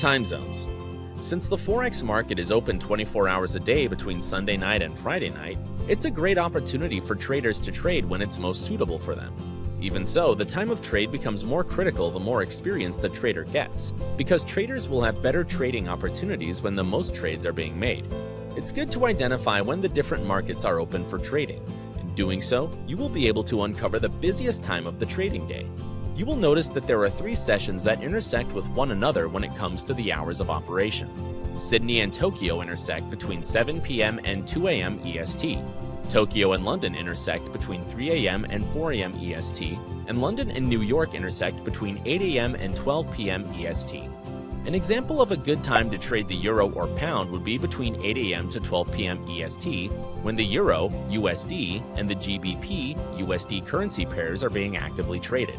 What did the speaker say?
Time zones. Since the Forex market is open 24 hours a day between Sunday night and Friday night, it's a great opportunity for traders to trade when it's most suitable for them. Even so, the time of trade becomes more critical the more experience the trader gets, because traders will have better trading opportunities when the most trades are being made. It's good to identify when the different markets are open for trading. In doing so, you will be able to uncover the busiest time of the trading day. You will notice that there are 3 sessions that intersect with one another when it comes to the hours of operation. Sydney and Tokyo intersect between 7 p.m. and 2 a.m. EST. Tokyo and London intersect between 3 a.m. and 4 a.m. EST, and London and New York intersect between 8 a.m. and 12 p.m. EST. An example of a good time to trade the euro or pound would be between 8 a.m. to 12 p.m. EST, when the euro, USD, and the GBP, USD currency pairs are being actively traded.